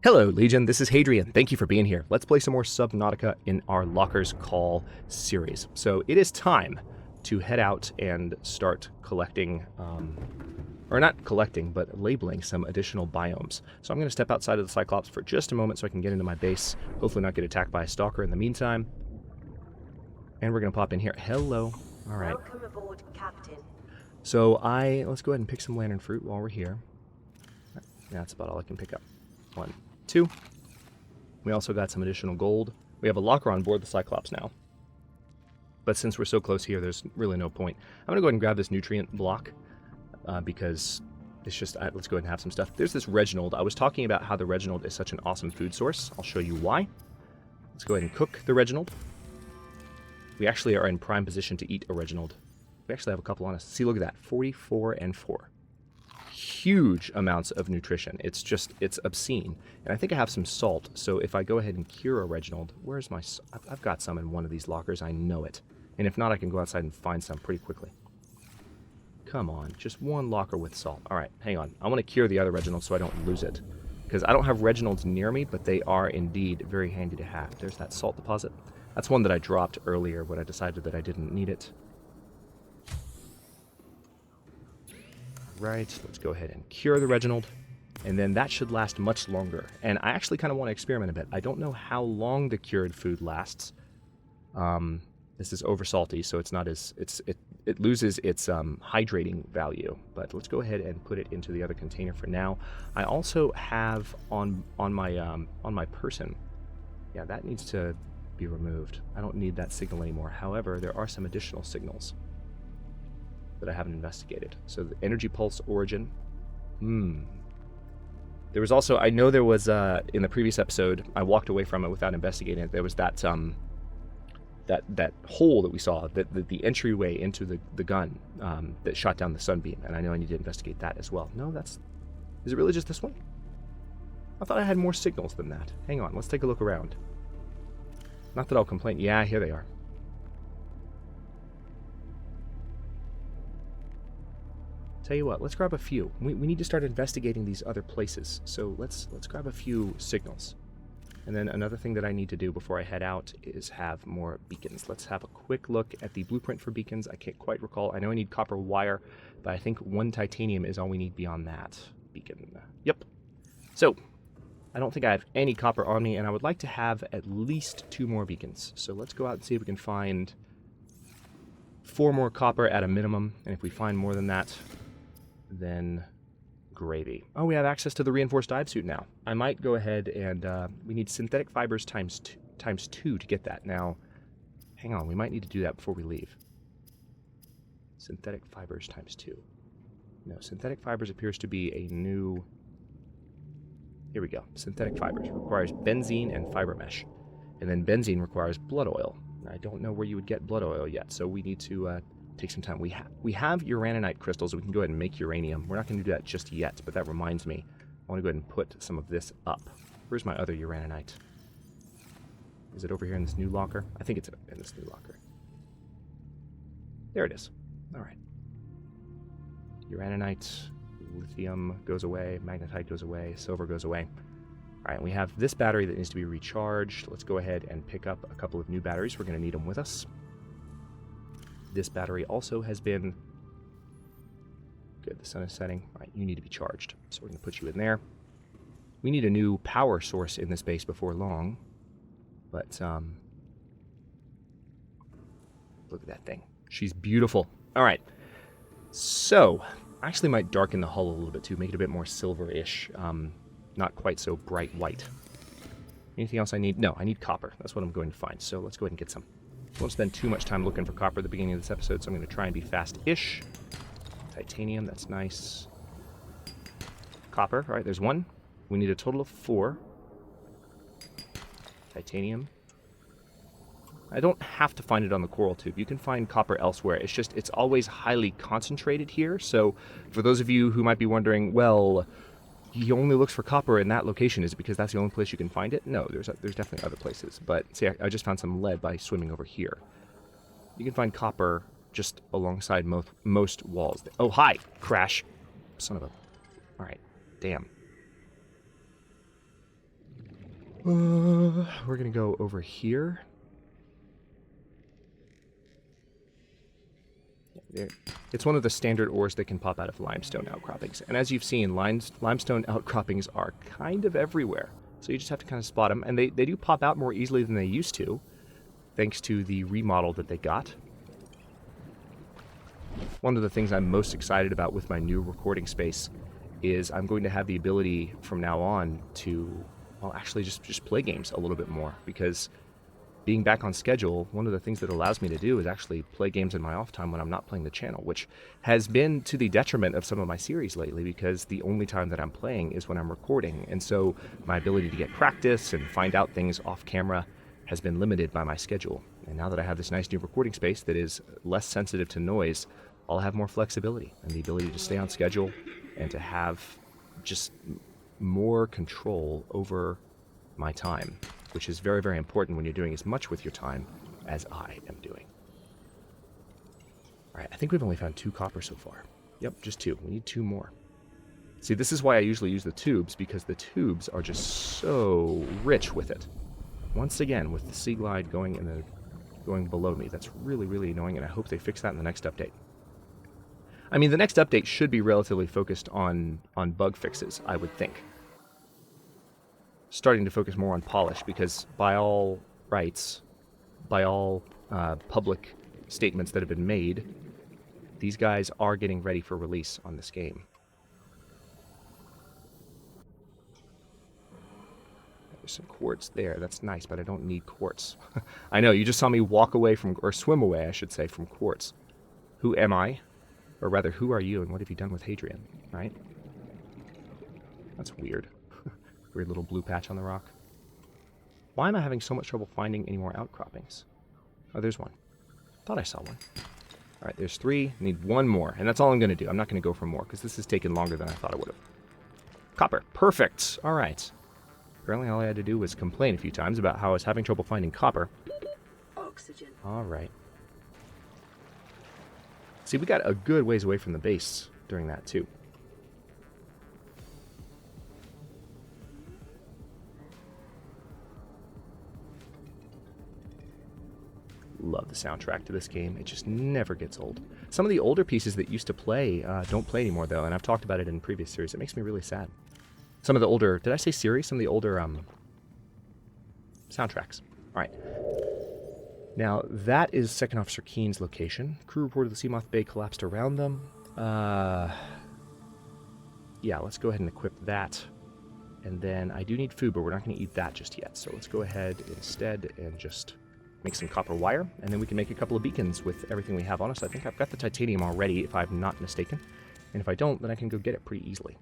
Hello, Legion. This is Hadrian. Thank you for being here. Let's play some more Subnautica in our Locker's Call series. So it is time to head out and start collecting, or not collecting, but labeling some additional biomes. So I'm going to step outside of the Cyclops for just a moment so I can get into my base. Hopefully not get attacked by a stalker in the meantime. And we're going to pop in here. Hello. All right. Welcome aboard, Captain. So let's go ahead and pick some lantern fruit while we're here. That's about all I can pick up. 1, 2. We also got some additional gold. We have a locker on board the Cyclops now. But since we're so close here, there's really no point. I'm going to go ahead and grab this nutrient block because it's just, let's go ahead and have some stuff. There's this Reginald. I was talking about how the Reginald is such an awesome food source. I'll show you why. Let's go ahead and cook the Reginald. We actually are in prime position to eat a Reginald. We actually have a couple on us. See, look at that. 44 and 4. Huge amounts of nutrition. It's obscene. And I think I have some salt, so if I go ahead and cure a Reginald, where's my... I've got some in one of these lockers, I know it. And if not, I can go outside and find some pretty quickly. Come on, just one locker with salt. Alright, hang on. I want to cure the other Reginald so I don't lose it. Because I don't have Reginalds near me, but they are indeed very handy to have. There's that salt deposit. That's one that I dropped earlier when I decided that I didn't need it. Right, let's go ahead and cure the Reginald, and then that should last much longer. And I actually kind of want to experiment a bit. I don't know how long the cured food lasts. This is over salty, so it's not as it loses its hydrating value. But let's go ahead and put it into the other container for now. I also have on my person. Yeah, that needs to be removed. I don't need that signal anymore. However, there are some additional signals that I haven't investigated. So the energy pulse origin. There was also, I know there was, in the previous episode, I walked away from it without investigating it. There was that that hole that we saw, the entryway into the gun that shot down the sunbeam, and I know I need to investigate that as well. No, is it really just this one? I thought I had more signals than that. Hang on, let's take a look around. Not that I'll complain. Yeah, here they are. Tell you what, let's grab a few. We need to start investigating these other places. So let's grab a few signals. And then another thing that I need to do before I head out is have more beacons. Let's have a quick look at the blueprint for beacons. I can't quite recall. I know I need copper wire, but I think 1 titanium is all we need beyond that. Beacon. Yep. So, I don't think I have any copper on me, and I would like to have at least 2 more beacons. So let's go out and see if we can find 4 more copper at a minimum, and if we find more than that, then gravy. Oh, we have access to the reinforced dive suit now. I might go ahead and we need synthetic fibers times two to get that. Now, hang on, we might need to do that before we leave. Synthetic fibers times 2. No, synthetic fibers appears to be a new... Here we go. Synthetic fibers requires benzene and fiber mesh. And then benzene requires blood oil. I don't know where you would get blood oil yet, so we need to take some time. We have uraninite crystals, so we can go ahead and make uranium. We're not going to do that just yet, but that reminds me. I want to go ahead and put some of this up. Where's my other uraninite? Is it over here in this new locker? I think it's in this new locker. There it is. All right. Uraninite, lithium goes away, magnetite goes away, silver goes away. All right, we have this battery that needs to be recharged. Let's go ahead and pick up a couple of new batteries. We're going to need them with us. This battery also has been... Good, the sun is setting. All right, you need to be charged. So we're going to put you in there. We need a new power source in this base before long. But, look at that thing. She's beautiful. All right. So, I actually might darken the hull a little bit too, make it a bit more silver-ish. Not quite so bright white. Anything else I need? No, I need copper. That's what I'm going to find. So let's go ahead and get some. Won't spend too much time looking for copper at the beginning of this episode, so I'm going to try and be fast-ish. Titanium, that's nice. Copper, all right, there's 1. We need a total of 4. Titanium. I don't have to find it on the coral tube. You can find copper elsewhere. It's just, it's always highly concentrated here. So for those of you who might be wondering, well, he only looks for copper in that location. Is it because that's the only place you can find it? No, there's definitely other places. But see, I just found some lead by swimming over here. You can find copper just alongside most walls. Oh, hi! Crash. Son of a... Alright, damn. We're going to go over here. It's one of the standard ores that can pop out of limestone outcroppings. And as you've seen, limestone outcroppings are kind of everywhere. So you just have to kind of spot them. And they do pop out more easily than they used to, thanks to the remodel that they got. One of the things I'm most excited about with my new recording space is I'm going to have the ability from now on to, well, actually just play games a little bit more. Because being back on schedule, one of the things that allows me to do is actually play games in my off time when I'm not playing the channel, which has been to the detriment of some of my series lately because the only time that I'm playing is when I'm recording. And so my ability to get practice and find out things off camera has been limited by my schedule. And now that I have this nice new recording space that is less sensitive to noise, I'll have more flexibility and the ability to stay on schedule and to have just more control over my time, which is very, very important when you're doing as much with your time as I am doing. All right, I think we've only found 2 copper so far. Yep, just 2. We need 2 more. See, this is why I usually use the tubes, because the tubes are just so rich with it. Once again, with the sea glide going below me, that's really, really annoying, and I hope they fix that in the next update. I mean, the next update should be relatively focused on bug fixes, I would think. Starting to focus more on polish, because by all rights, by all public statements that have been made, these guys are getting ready for release on this game. There's some quartz there. That's nice, but I don't need quartz. I know, you just saw me walk away from, or swim away, I should say, from quartz. Who am I? Or rather, who are you, and what have you done with Hadrian, right? That's weird. Weird little blue patch on the rock. Why am I having so much trouble finding any more outcroppings? Oh, there's one. Thought I saw one. All right, there's 3. Need 1 more, and that's all I'm going to do. I'm not going to go for more, because this has taken longer than I thought it would have. Copper. Perfect. All right. Apparently all I had to do was complain a few times about how I was having trouble finding copper. Oxygen. All right. See, we got a good ways away from the base during that, too. Love the soundtrack to this game. It just never gets old. Some of the older pieces that used to play don't play anymore, though, and I've talked about it in previous series. It makes me really sad. Some of the older... Did I say series? Some of the older soundtracks. All right. Now, that is Second Officer Keen's location. Crew reported the Seamoth Bay collapsed around them. Yeah, let's go ahead and equip that. And then I do need food, but we're not going to eat that just yet. So let's go ahead instead and just make some copper wire. And then we can make a couple of beacons with everything we have on us. I think I've got the titanium already, if I'm not mistaken. And if I don't, then I can go get it pretty easily.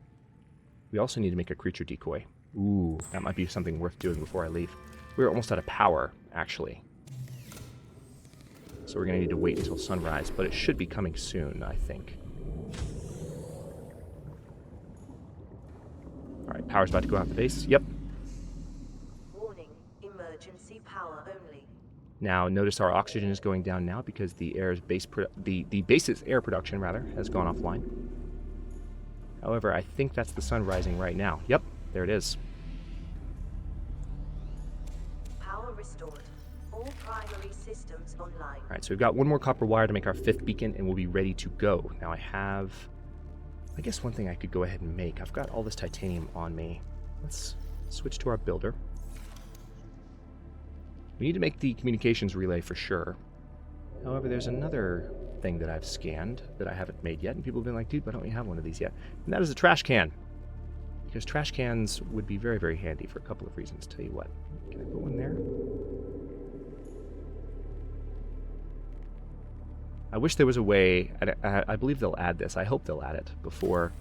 We also need to make a creature decoy. Ooh, that might be something worth doing before I leave. We're almost out of power, actually. So we're going to need to wait until sunrise, but it should be coming soon, I think. Alright, power's about to go out the base. Yep. Warning, emergency power only. Now, notice our oxygen is going down now because the base's air production, rather, has gone offline. However, I think that's the sun rising right now. Yep, there it is. Power restored. All primary systems online. Alright, so we've got 1 more copper wire to make our 5th beacon, and we'll be ready to go. Now I guess one thing I could go ahead and make. I've got all this titanium on me. Let's switch to our builder. We need to make the communications relay for sure. However, there's another thing that I've scanned that I haven't made yet, and people have been like, dude, why don't you have one of these yet? And that is a trash can. Because trash cans would be very, very handy for a couple of reasons. Tell you what, can I put one there? I wish there was a way, I believe they'll add this. I hope they'll add it before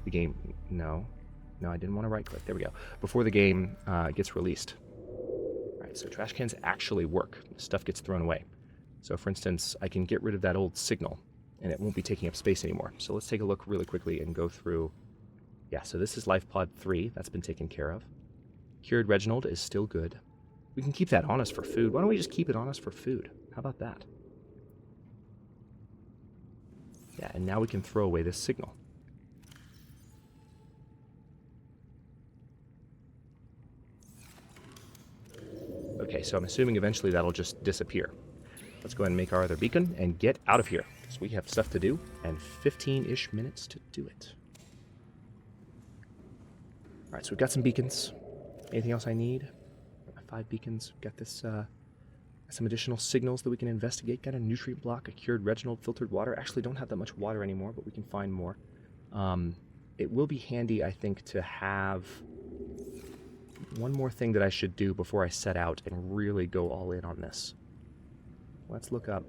the game, no, I didn't want to right click, there we go. Before the game gets released. All right, so trash cans actually work. Stuff gets thrown away. So for instance, I can get rid of that old signal and it won't be taking up space anymore. So let's take a look really quickly and go through. Yeah, so this is Life Pod 3, that's been taken care of. Cured Reginald is still good. We can keep that on us for food. Why don't we just keep it on us for food? How about that? Yeah, and now we can throw away this signal. Okay, so I'm assuming eventually that'll just disappear. Let's go ahead and make our other beacon and get out of here. So we have stuff to do and 15-ish minutes to do it. Alright, so we've got some beacons. Anything else I need? 5 beacons. We've got this, some additional signals that we can investigate. Got a nutrient block, a cured Reginald, filtered water. Actually don't have that much water anymore, but we can find more. It will be handy, I think, to have one more thing that I should do before I set out and really go all in on this. Let's look up.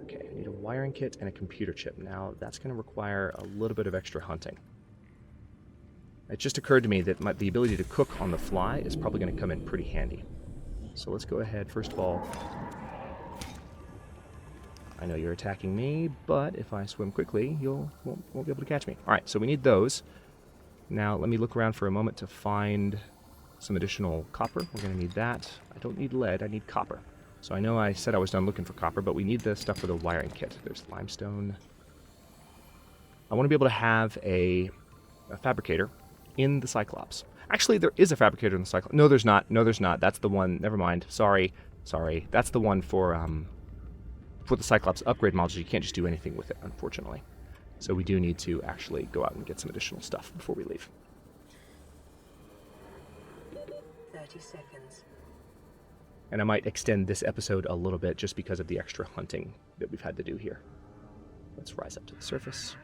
Okay, I need a wiring kit and a computer chip. Now, that's going to require a little bit of extra hunting. It just occurred to me that the ability to cook on the fly is probably going to come in pretty handy. So let's go ahead, first of all. I know you're attacking me, but if I swim quickly, you won't be able to catch me. Alright, so we need those. Now, let me look around for a moment to find some additional copper. We're going to need that. I don't need lead, I need copper. So I know I said I was done looking for copper, but we need the stuff for the wiring kit. There's limestone. I want to be able to have a fabricator in the Cyclops. Actually, there is a fabricator in the Cyclops. No, there's not. No, there's not. That's the one. Never mind. Sorry. That's the one for the Cyclops upgrade modules. You can't just do anything with it, unfortunately. So we do need to actually go out and get some additional stuff before we leave. 30 seconds. And I might extend this episode a little bit just because of the extra hunting that we've had to do here. Let's rise up to the surface.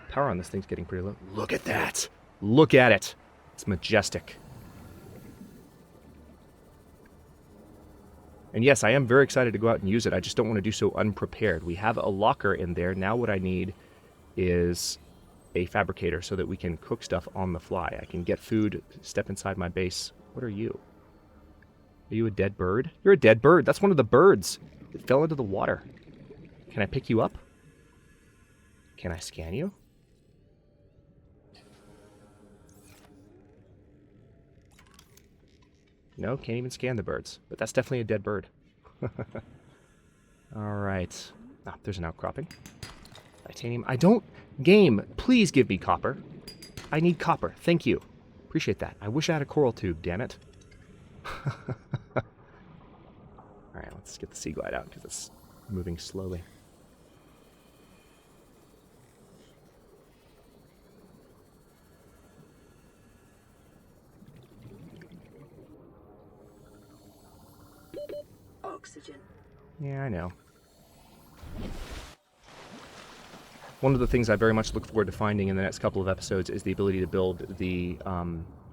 Power on this thing's getting pretty low. Look at that! Look at it! It's majestic. And yes, I am very excited to go out and use it. I just don't want to do so unprepared. We have a locker in there. Now what I need is a fabricator so that we can cook stuff on the fly. I can get food, step inside my base. What are you? Are you a dead bird? You're a dead bird. That's one of the birds. It fell into the water. Can I pick you up? Can I scan you? No, can't even scan the birds. But that's definitely a dead bird. Alright. Ah, there's an outcropping. Titanium. I don't... Game, please give me copper. I need copper. Thank you. Appreciate that. I wish I had a coral tube, damn it. Alright, let's get the sea glide out because it's moving slowly. Oxygen. Yeah, I know. One of the things I very much look forward to finding in the next couple of episodes is the ability to build the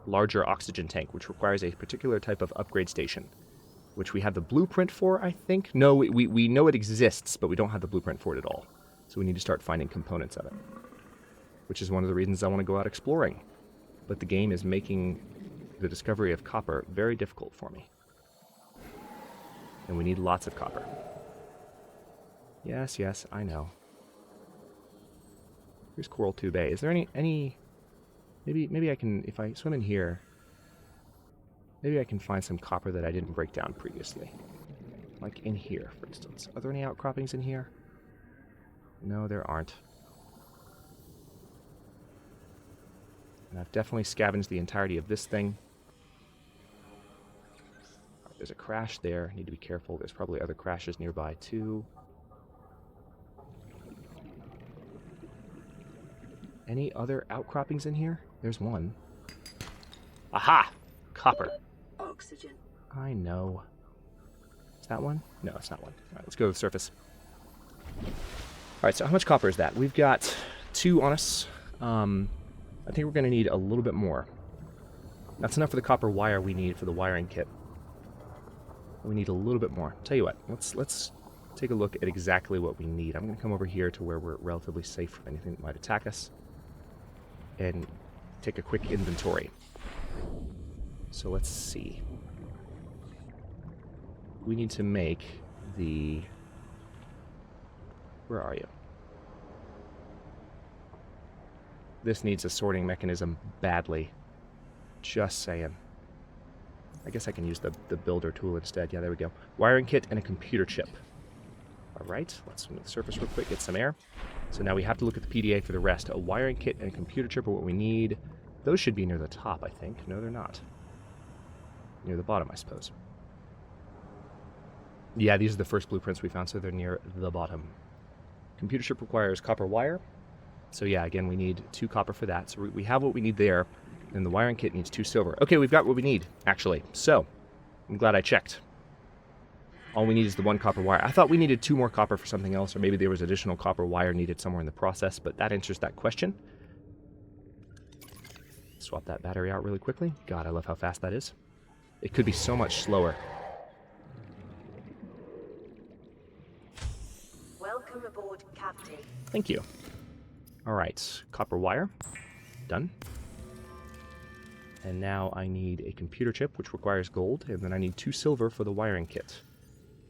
larger oxygen tank, which requires a particular type of upgrade station, which we have the blueprint for, I think. No, we know it exists, but we don't have the blueprint for it at all. So we need to start finding components of it, which is one of the reasons I want to go out exploring. But the game is making the discovery of copper very difficult for me. And we need lots of copper. Yes, yes, I know. Here's Coral Tube A. Is there any... Maybe I can... If I swim in here... Maybe I can find some copper that I didn't break down previously. Like in here, for instance. Are there any outcroppings in here? No, there aren't. And I've definitely scavenged the entirety of this thing. There's a crash there. Need to be careful. There's probably other crashes nearby, too. Any other outcroppings in here? There's one. Aha! Copper. Oxygen. I know. Is that one? No, it's not one. All right, let's go to the surface. All right, so how much copper is that? We've got 2 on us. I think we're going to need a little bit more. That's enough for the copper wire we need for the wiring kit. We need a little bit more. Tell you what, let's take a look at exactly what we need. I'm going to come over here to where we're relatively safe from anything that might attack us and take a quick inventory. So let's see. We need to make the... Where are you? This needs a sorting mechanism badly. Just saying. I guess I can use the builder tool instead. Yeah, there we go. Wiring kit and a computer chip. Alright, let's swim to the surface real quick, get some air. So now we have to look at the PDA for the rest. A wiring kit and a computer chip are what we need. Those should be near the top, I think. No, they're not. near the bottom, I suppose. Yeah, these are the first blueprints we found, so they're near the bottom. Computer chip requires copper wire. So yeah, again, we need 2 copper for that. So we have what we need there, and the wiring kit needs 2 silver. Okay, we've got what we need, actually. So, I'm glad I checked. All we need is the 1 copper wire. I thought we needed 2 more copper for something else, or maybe there was additional copper wire needed somewhere in the process, but that answers that question. Swap that battery out really quickly. God, I love how fast that is. It could be so much slower. Welcome aboard, Captain. Thank you. Alright, copper wire. Done. And now I need a computer chip, which requires gold, and then I need 2 silver for the wiring kit.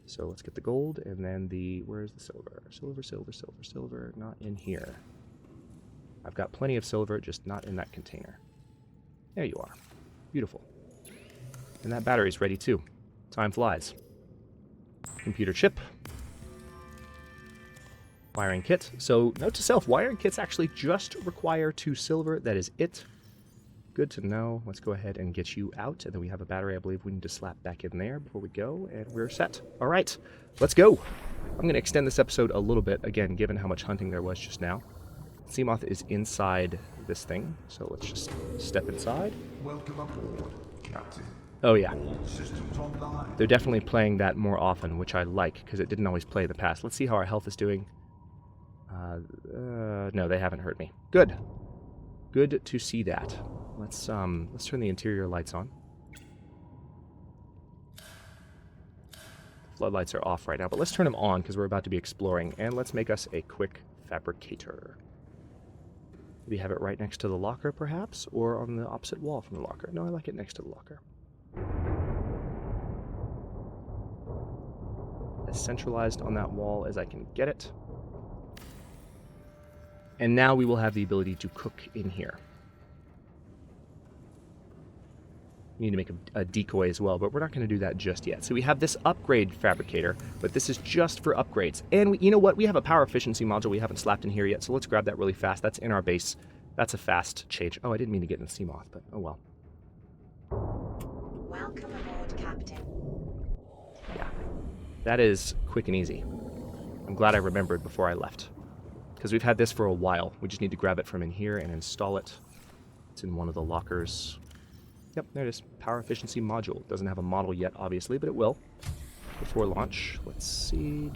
So let's get the gold, and then the... Where's the silver? Silver, silver, silver, silver. Not in here. I've got plenty of silver, just not in that container. There you are. Beautiful. And that battery's ready too. Time flies. Computer chip. Wiring kit. So, note to self, wiring kits actually just require 2 silver. That is it. Good to know. Let's go ahead and get you out. And then we have a battery I believe we need to slap back in there before we go. And we're set. All right. Let's go. I'm going to extend this episode a little bit, again, given how much hunting there was just now. Seamoth is inside this thing. So let's just step inside. Welcome aboard, Captain. Oh, yeah. All systems online. They're definitely playing that more often, which I like, because it didn't always play in the past. Let's see how our health is doing. No, they haven't hurt me. Good. Good to see that. Let's turn the interior lights on. Floodlights are off right now, but let's turn them on because we're about to be exploring, and let's make us a quick fabricator. Maybe have it right next to the locker, perhaps, or on the opposite wall from the locker. No, I like it next to the locker. As centralized on that wall as I can get it. And now we will have the ability to cook in here. We need to make a decoy as well, but we're not going to do that just yet. So we have this upgrade fabricator, but this is just for upgrades. And you know what? We have a power efficiency module we haven't slapped in here yet, so let's grab that really fast. That's in our base. That's a fast change. Oh, I didn't mean to get in the Seamoth, but oh well. Welcome aboard, Captain. Yeah, that is quick and easy. I'm glad I remembered before I left. Because we've had this for a while. We just need to grab it from in here and install it. It's in one of the lockers. Yep, there it is. Power efficiency module. Doesn't have a model yet, obviously, but it will. Before launch. Let's see.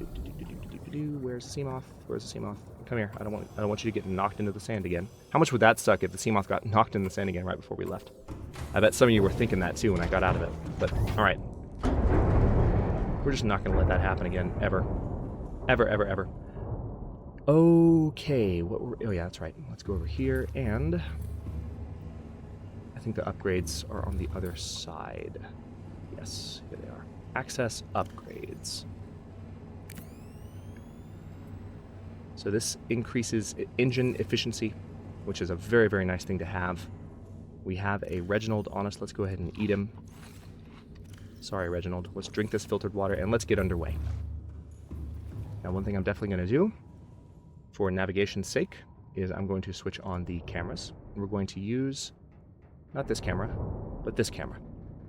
Where's the Seamoth? Where's the Seamoth? Come here. I don't want you to get knocked into the sand again. How much would that suck if the Seamoth got knocked in the sand again right before we left? I bet some of you were thinking that too when I got out of it. But, alright. We're just not going to let that happen again. Ever. Ever, ever, ever. Okay. Oh yeah, that's right. Let's go over here, and I think the upgrades are on the other side. Yes, here they are. Access upgrades. So this increases engine efficiency, which is a very, very nice thing to have. We have a Reginald on us. Let's go ahead and eat him. Sorry, Reginald. Let's drink this filtered water, and let's get underway. Now, one thing I'm definitely going to do, for navigation's sake, is I'm going to switch on the cameras. We're going to use, not this camera, but this camera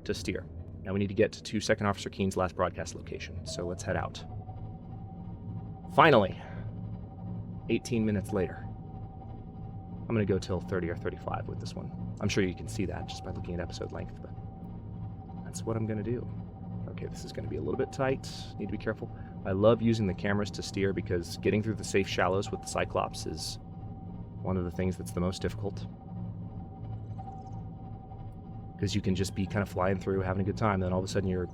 to steer. Now we need to get to Second Officer Keen's last broadcast location, so let's head out. Finally! 18 minutes later. I'm going to go till 30 or 35 with this one. I'm sure you can see that just by looking at episode length, but that's what I'm going to do. Okay, this is going to be a little bit tight. Need to be careful. I love using the cameras to steer because getting through the safe shallows with the Cyclops is one of the things that's the most difficult. Because you can just be kind of flying through, having a good time, then all of a sudden you're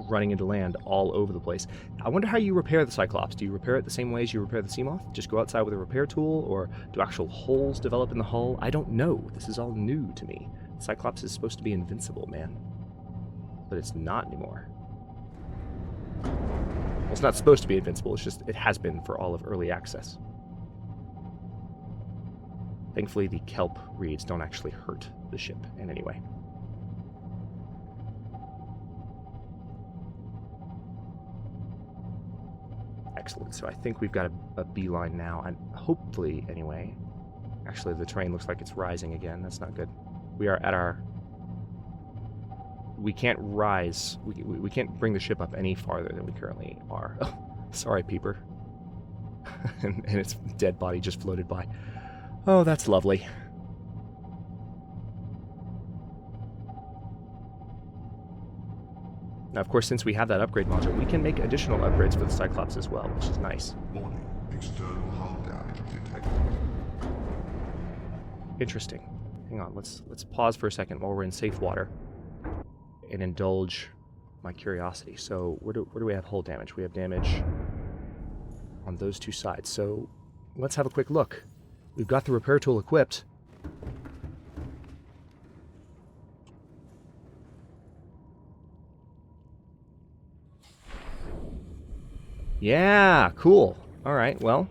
running into land all over the place. I wonder how you repair the Cyclops. Do you repair it the same way as you repair the Seamoth? Just go outside with a repair tool, or do actual holes develop in the hull? I don't know. This is all new to me. Cyclops is supposed to be invincible, man. But it's not anymore. Well, it's not supposed to be invincible, it's just, it has been for all of early access. Thankfully, the kelp reeds don't actually hurt the ship in any way. Excellent, so I think we've got a beeline now, and hopefully, anyway. Actually, the terrain looks like it's rising again, that's not good. We are at our we can't rise. We can't bring the ship up any farther than we currently are. Oh, sorry, Peeper. and its dead body just floated by. Oh, that's lovely. Now, of course, since we have that upgrade module, we can make additional upgrades for the Cyclops as well, which is nice. Warning, external hull damage detected. Interesting. Hang on, let's pause for a second while we're in safe water and indulge my curiosity. So where do we have hull damage? We have damage on those two sides. So let's have a quick look. We've got the repair tool equipped. Yeah, cool. All right, well.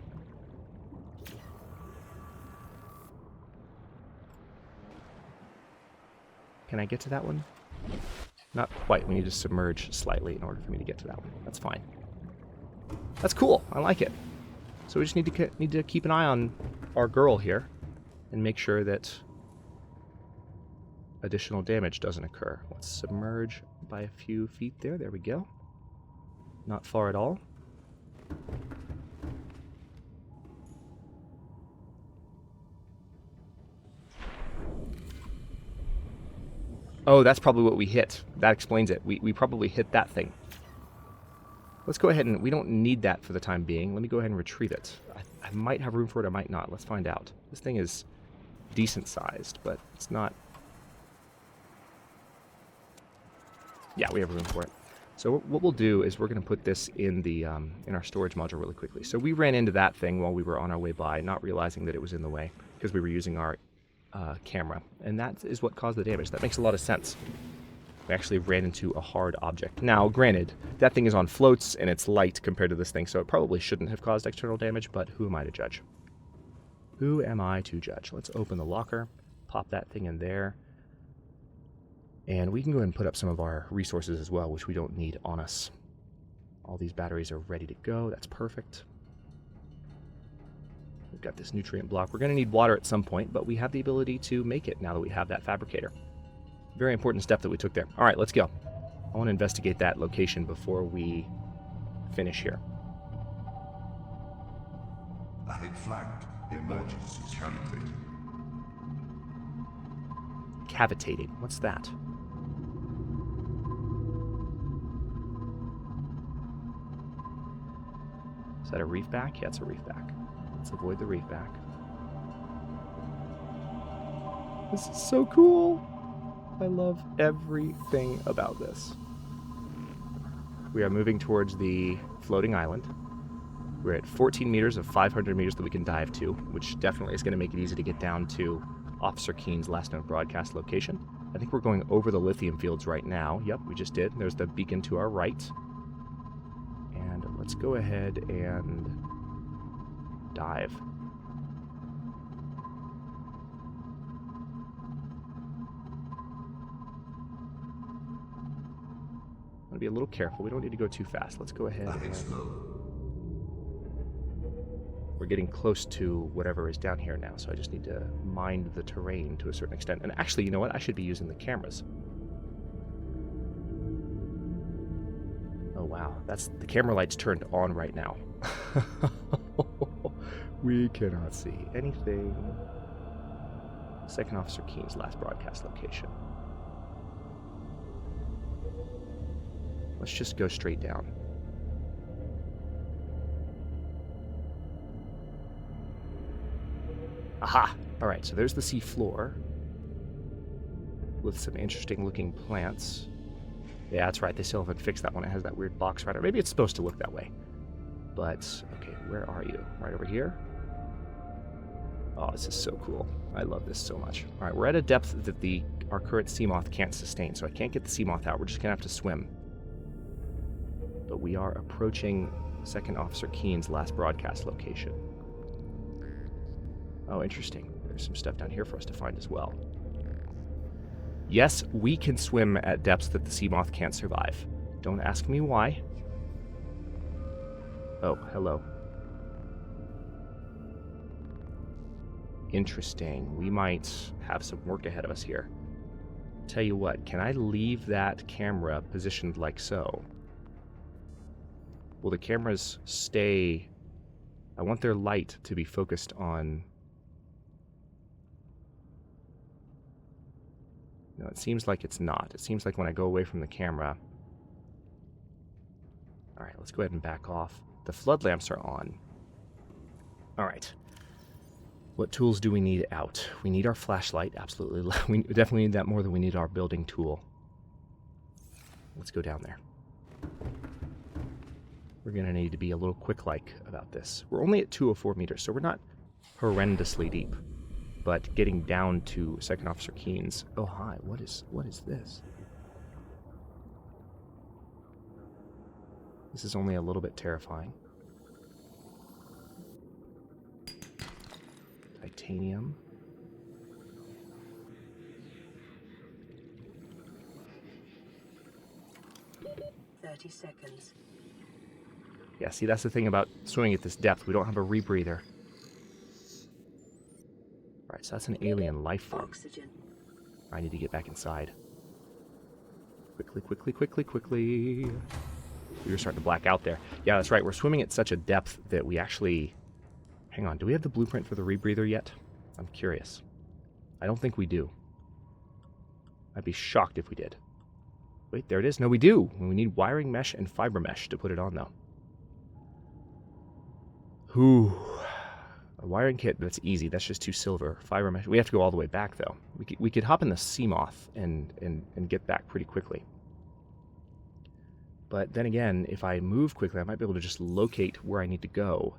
Can I get to that one? Not quite. We need to submerge slightly in order for me to get to that one. That's fine. That's cool. I like it. So we just need to keep an eye on our girl here and make sure that additional damage doesn't occur. Let's submerge by a few feet there. There we go. Not far at all. Oh, that's probably what we hit. That explains it. We probably hit that thing. Let's go ahead and... We don't need that for the time being. Let me go ahead and retrieve it. I might have room for it, I might not. Let's find out. This thing is decent sized, but it's not... Yeah, we have room for it. So what we'll do is we're going to put this in the in our storage module really quickly. So we ran into that thing while we were on our way by, not realizing that it was in the way because we were using our camera, and that is what caused the damage. That makes a lot of sense. We actually ran into a hard object. Now, granted, that thing is on floats and it's light compared to this thing, so it probably shouldn't have caused external damage, but who am I to judge? Who am I to judge? Let's open the locker, pop that thing in there. And we can go ahead and put up some of our resources as well, which we don't need on us. All these batteries are ready to go. That's perfect. We've got this nutrient block. We're going to need water at some point, but we have the ability to make it now that we have that fabricator. Very important step that we took there. All right, let's go. I want to investigate that location before we finish here. Ahead flagged. Emergency cavitating. Cavitating. What's that? Is that a reef back? Yeah, it's a reef back. Let's avoid the reef back. This is so cool. I love everything about this. We are moving towards the floating island. We're at 14 meters of 500 meters that we can dive to, which definitely is going to make it easy to get down to Officer Keen's last known broadcast location. I think we're going over the lithium fields right now. Yep, we just did. There's the beacon to our right. And let's go ahead and dive. I'm going to be a little careful. We don't need to go too fast. Let's go ahead and... We're getting close to whatever is down here now, so I just need to mind the terrain to a certain extent. And actually, you know what? I should be using the cameras. Oh, wow. The camera light's turned on right now. We cannot see anything. Second Officer Keen's last broadcast location. Let's just go straight down. Aha! Alright, so there's the sea floor with some interesting looking plants. Yeah, that's right, they still haven't fixed that one. It has that weird box right. Or maybe it's supposed to look that way. But, okay, where are you? Right over here? Oh, this is so cool. I love this so much. Alright, we're at a depth that our current Seamoth can't sustain, so I can't get the Seamoth out. We're just gonna have to swim. But we are approaching Second Officer Keen's last broadcast location. Oh, interesting. There's some stuff down here for us to find as well. Yes, we can swim at depths that the Seamoth can't survive. Don't ask me why. Oh, hello. Interesting. We might have some work ahead of us here. Tell you what, can I leave that camera positioned like so? Will the cameras stay... I want their light to be focused on... No, it seems like it's not. It seems like when I go away from the camera... Alright, let's go ahead and back off. The flood lamps are on. Alright. What tools do we need out? We need our flashlight, absolutely. We definitely need that more than we need our building tool. Let's go down there. We're going to need to be a little quick-like about this. We're only at 204 meters, so we're not horrendously deep. But getting down to Second Officer Keen's... Oh, hi. What is this? This is only a little bit terrifying. Titanium. seconds. Yeah, see, that's the thing about swimming at this depth. We don't have a rebreather. Right, so that's an alien life form. Oxygen. I need to get back inside. Quickly, quickly, quickly, quickly. We were starting to black out there. Yeah, that's right. We're swimming at such a depth that we actually... Hang on, do we have the blueprint for the rebreather yet? I'm curious. I don't think we do. I'd be shocked if we did. Wait, there it is. No, we do. We need wiring mesh and fiber mesh to put it on, though. Whew. A wiring kit, that's easy. That's just 2 silver. Fiber mesh. We have to go all the way back, though. We could hop in the Seamoth and get back pretty quickly. But then again, if I move quickly, I might be able to just locate where I need to go.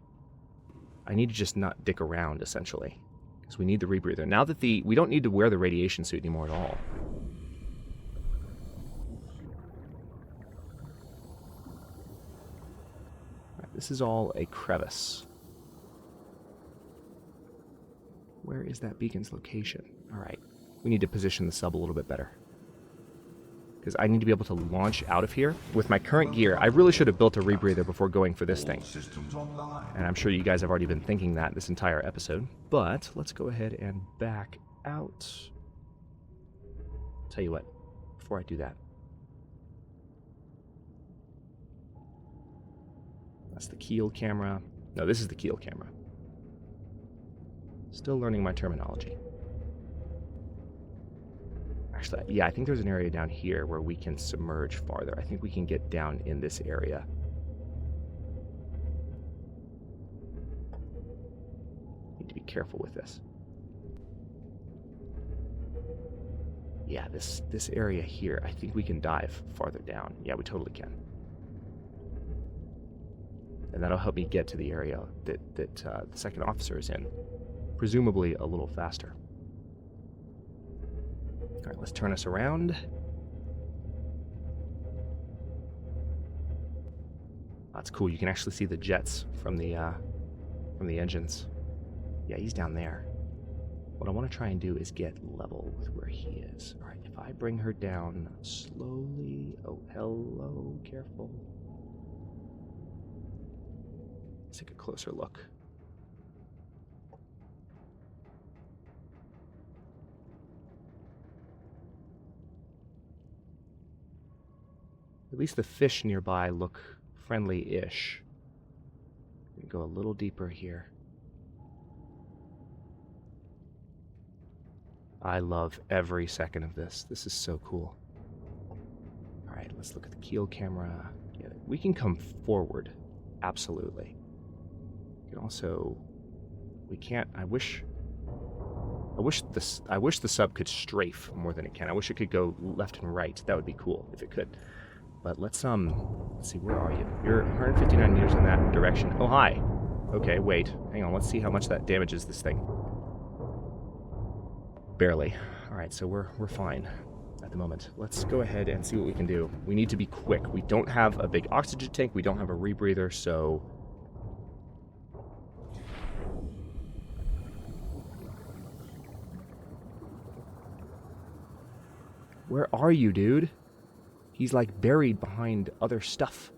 I need to just not dick around, essentially. Because we need the rebreather. Now that we don't need to wear the radiation suit anymore at all. Right, this is all a crevice. Where is that beacon's location? Alright, we need to position the sub a little bit better. Because I need to be able to launch out of here. With my current gear, I really should have built a rebreather before going for this thing. And I'm sure you guys have already been thinking that this entire episode. But let's go ahead and back out. Tell you what, before I do that. That's the keel camera. No, this is the keel camera. Still learning my terminology. Actually, yeah, I think there's an area down here where we can submerge farther. I think we can get down in this area. Need to be careful with this. Yeah, this area here, I think we can dive farther down. Yeah, we totally can. And that'll help me get to the area that the second officer is in. Presumably a little faster. All right, let's turn us around. That's cool. You can actually see the jets from the engines. Yeah, he's down there. What I want to try and do is get level with where he is. All right, if I bring her down slowly. Oh, hello, careful. Let's take a closer look. At least the fish nearby look friendly-ish. Go a little deeper here. I love every second of this. This is so cool. All right, let's look at the keel camera. Yeah, we can come forward, absolutely. We can also, we can't. I wish the sub could strafe more than it can. I wish it could go left and right. That would be cool if it could. But let's see, where are you? You're 159 meters in that direction. Oh, hi. Okay, wait. Hang on, let's see how much that damages this thing. Barely. All right, so we're fine at the moment. Let's go ahead and see what we can do. We need to be quick. We don't have a big oxygen tank. We don't have a rebreather, so... Where are you, dude? He's like buried behind other stuff.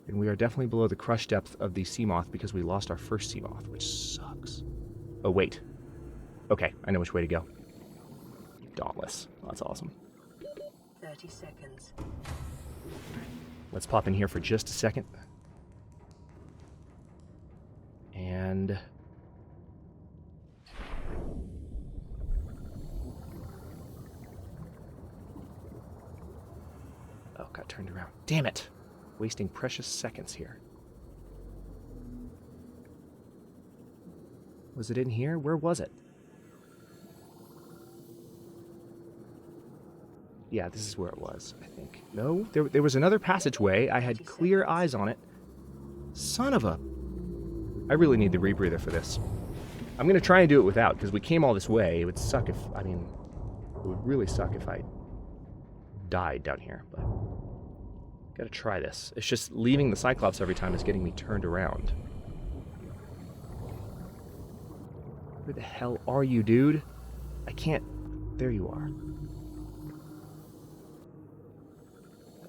And we are definitely below the crush depth of the Seamoth because we lost our first Seamoth, which sucks. Oh, wait. Okay, I know which way to go. Dauntless. Oh, that's awesome. 30 seconds. Let's pop in here for just a second. And... oh, got turned around. Damn it! Wasting precious seconds here. Was it in here? Where was it? Yeah, this is where it was, I think. No, there was another passageway. I had clear eyes on it. Son of a... I really need the rebreather for this. I'm going to try and do it without, because we came all this way. It would suck if... I mean, it would really suck if I died down here, but... gotta try this. It's just leaving the Cyclops every time is getting me turned around. Where the hell are you, dude? I can't... there you are.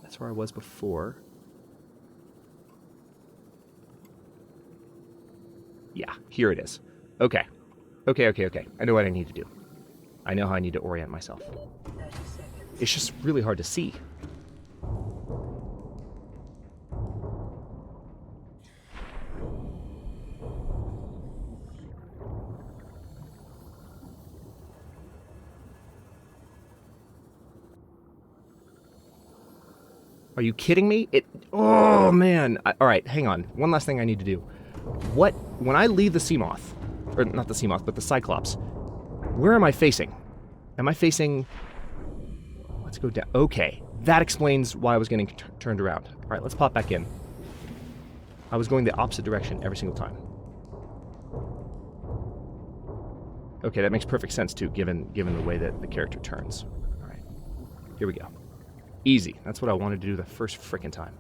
That's where I was before. Yeah, here it is. Okay. Okay. I know what I need to do. I know how I need to orient myself. 30 seconds. It's just really hard to see. Are you kidding me? Oh, man. All right, hang on. One last thing I need to do. When I leave the Seamoth, or not the Seamoth, but the Cyclops, where am I facing? Am I facing... let's go down. Okay, that explains why I was getting turned around. All right, let's pop back in. I was going the opposite direction every single time. Okay, that makes perfect sense, too, given the way that the character turns. All right, here we go. Easy. That's what I wanted to do the first frickin' time.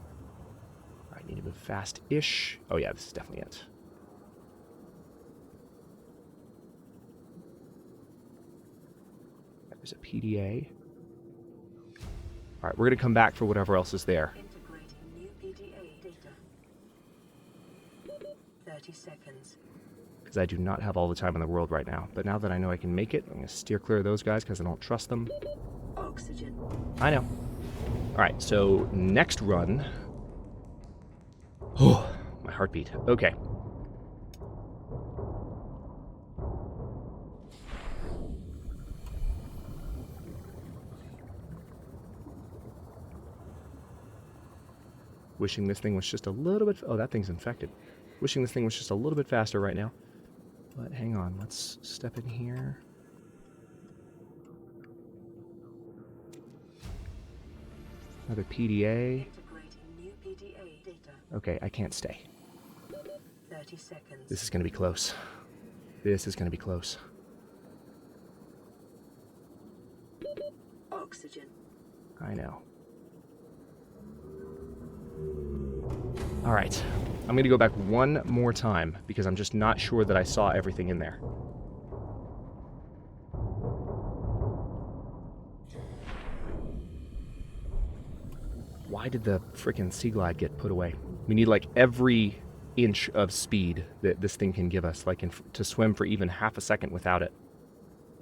All right, need to move fast-ish. Oh, yeah, this is definitely it. There's a PDA. All right, we're going to come back for whatever else is there. Integrating new PDA data. 30 seconds. Because I do not have all the time in the world right now. But now that I know I can make it, I'm going to steer clear of those guys because I don't trust them. Oxygen. I know. All right, so next run. Oh, my heartbeat. Okay. Wishing this thing was just a little bit... oh, that thing's infected. Wishing this thing was just a little bit faster right now. But hang on, let's step in here. Another PDA. Integrating new PDA data. Okay, I can't stay. 30 seconds. This is going to be close. This is going to be close. Oxygen. I know. All right. I'm going to go back one more time because I'm just not sure that I saw everything in there. Why did the frickin' Sea Glide get put away? We need like every inch of speed that this thing can give us. Like to swim for even half a second without it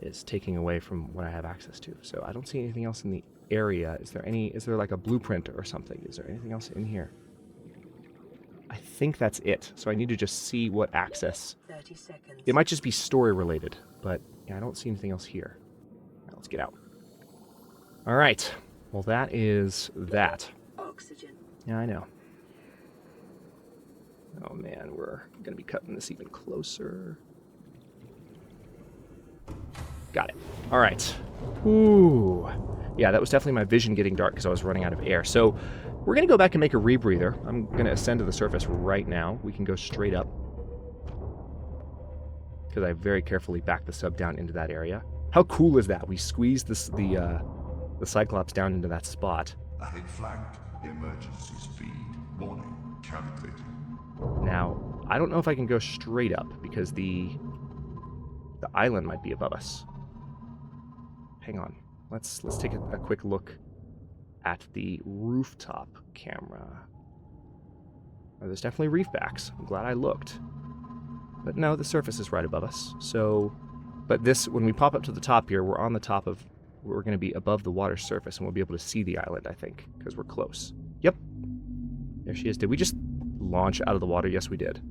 is taking away from what I have access to. So I don't see anything else in the area. Is there like a blueprint or something? Is there anything else in here? I think that's it. So I need to just see what access. 30 seconds. It might just be story related, but yeah, I don't see anything else here. All right, let's get out. All right. Well, that is that. Oxygen. Yeah, I know. Oh man, we're gonna be cutting this even closer. Got it. All right. Ooh. Yeah, that was definitely my vision getting dark because I was running out of air. So we're going to go back and make a rebreather. I'm going to ascend to the surface right now. We can go straight up because I very carefully backed the sub down into that area. How cool is that? We squeezed the Cyclops down into that spot. Ahead flagged. Emergency speed. Warning. Calculating. Now, I don't know if I can go straight up because the island might be above us. Hang on. Let's take a quick look at the rooftop camera. Oh, there's definitely reef backs. I'm glad I looked. But no, the surface is right above us. So, but this, when we pop up to the top here, we're on the top of we're going to be above the water surface, and we'll be able to see the island, I think, because we're close. Yep. There she is. Did we just launch out of the water? Yes, we did.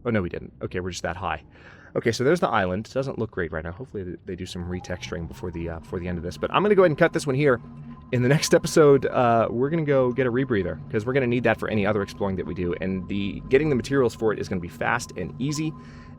Oh, no, we didn't. Okay, we're just that high. Okay, so there's the island. It doesn't look great right now. Hopefully they do some retexturing before the end of this. But I'm going to go ahead and cut this one here. In the next episode, we're going to go get a rebreather, because we're going to need that for any other exploring that we do. And getting the materials for it is going to be fast and easy.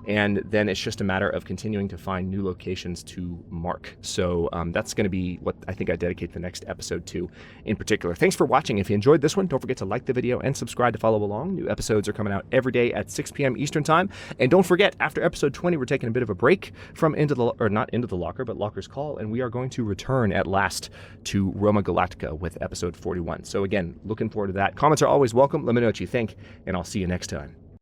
And then it's just a matter of continuing to find new locations to mark. So that's going to be what I think I dedicate the next episode to in particular. Thanks for watching. If you enjoyed this one, don't forget to like the video and subscribe to follow along. New episodes are coming out every day at 6 p.m. Eastern Time. And don't forget, after episode 20, we're taking a bit of a break from not Into the Locker, but Locker's Call. And we are going to return at last to Roma Galactica with episode 41. So again, looking forward to that. Comments are always welcome. Let me know what you think, and I'll see you next time.